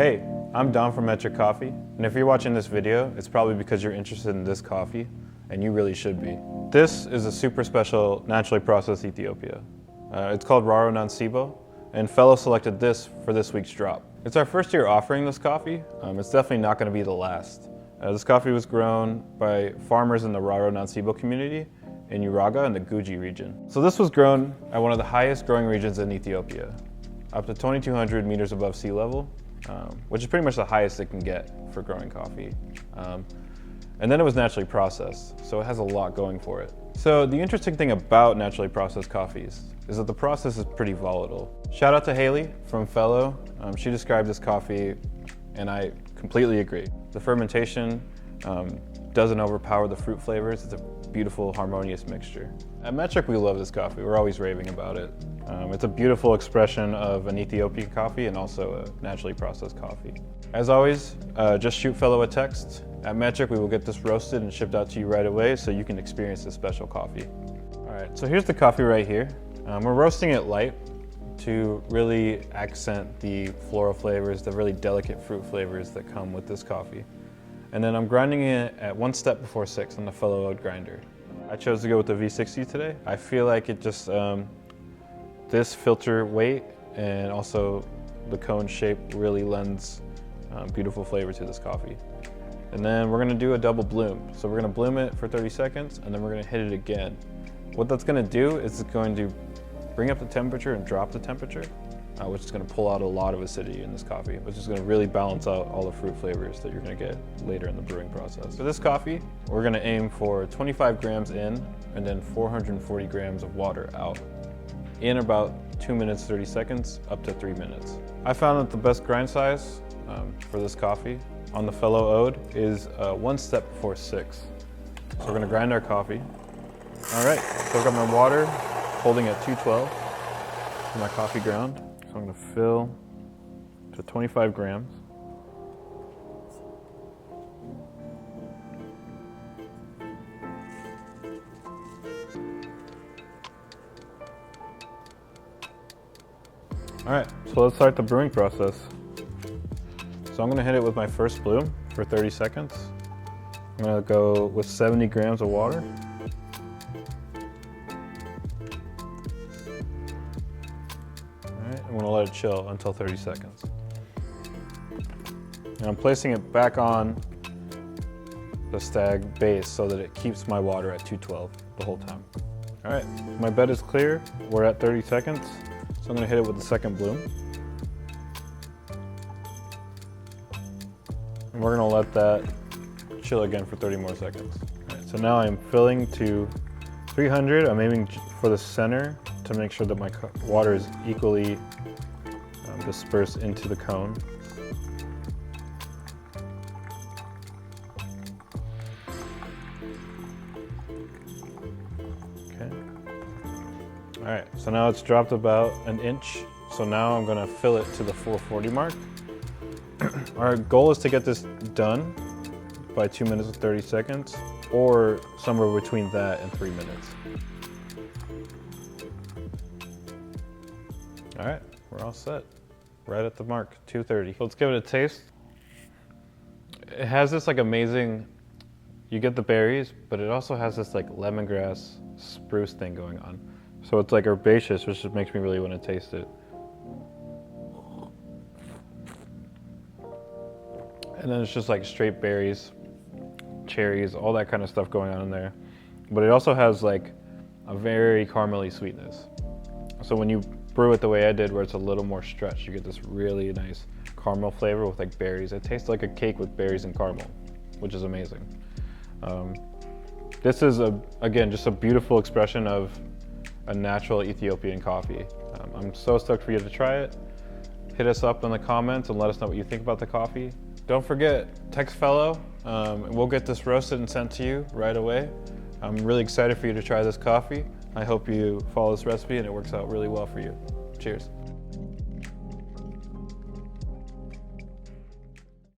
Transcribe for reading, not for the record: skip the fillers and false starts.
Hey, I'm Don from Metric Coffee, and if you're watching this video, it's probably because you're interested in this coffee, and you really should be. This is a super special naturally processed Ethiopia. It's called Raro Nansebo, and Fellow selected this for this week's drop. It's our first year offering this coffee. It's definitely not going to be the last. This coffee was grown by farmers in the Raro Nansebo community in Uraga in the Guji region. So this was grown at one of the highest growing regions in Ethiopia, up to 2,200 meters above sea level, which is pretty much the highest it can get for growing coffee. And then it was naturally processed, so it has a lot going for it. So the interesting thing about naturally processed coffees is that the process is pretty volatile. Shout out to Haley from Fellow. She described this coffee, and I completely agree. The fermentation doesn't overpower the fruit flavors. It's a beautiful, harmonious mixture. At Metric, we love this coffee. We're always raving about it. It's a beautiful expression of an Ethiopian coffee and also a naturally processed coffee. As always, just shoot Fellow a text. At Metric, we will get this roasted and shipped out to you right away so you can experience this special coffee. All right, so here's the coffee right here. We're roasting it light to really accent the floral flavors, the really delicate fruit flavors that come with this coffee. And then I'm grinding it at 1 step before 6 on the Fellow Ode Grinder. I chose to go with the V60 today. I feel like it just, this filter weight and also the cone shape really lends beautiful flavor to this coffee. And then we're gonna do a double bloom. So we're gonna bloom it for 30 seconds and then we're gonna hit it again. What that's gonna do is it's going to bring up the temperature and drop the temperature, which is gonna pull out a lot of acidity in this coffee, which is gonna really balance out all the fruit flavors that you're gonna get later in the brewing process. For this coffee, we're gonna aim for 25 grams in and then 440 grams of water out in about 2 minutes, 30 seconds, up to 3 minutes. I found that the best grind size for this coffee on the Fellow Ode is 1 step before 6. So we're gonna grind our coffee. All right, so I've got my water holding at 212 for my coffee ground. So I'm gonna fill to 25 grams. All right, so let's start the brewing process. So I'm gonna hit it with my first bloom for 30 seconds. I'm gonna go with 70 grams of water. I'm gonna let it chill until 30 seconds. And I'm placing it back on the stag base so that it keeps my water at 212 the whole time. All right, my bed is clear. We're at 30 seconds. So I'm gonna hit it with the second bloom. And we're gonna let that chill again for 30 more seconds. All right, so now I'm filling to 300. I'm aiming for the center to make sure that my water is equally dispersed into the cone. Okay. All right, so now it's dropped about an inch. So now I'm gonna fill it to the 440 mark. Our goal is to get this done by 2 minutes and 30 seconds or somewhere between that and 3 minutes. All right, we're all set. Right at the mark, 2:30. So let's give it a taste. It has this like amazing, you get the berries, but it also has this like lemongrass spruce thing going on. So it's like herbaceous, which just makes me really want to taste it. And then it's just like straight berries, cherries, all that kind of stuff going on in there. But it also has like a very caramely sweetness. So when you brew it the way I did, where it's a little more stretched, you get this really nice caramel flavor with like berries. It tastes like a cake with berries and caramel, which is amazing. This is, again, just a beautiful expression of a natural Ethiopian coffee. I'm so stoked for you to try it. Hit us up in the comments and let us know what you think about the coffee. Don't forget, text Fellow, and we'll get this roasted and sent to you right away. I'm really excited for you to try this coffee. I hope you follow this recipe and it works out really well for you. Cheers.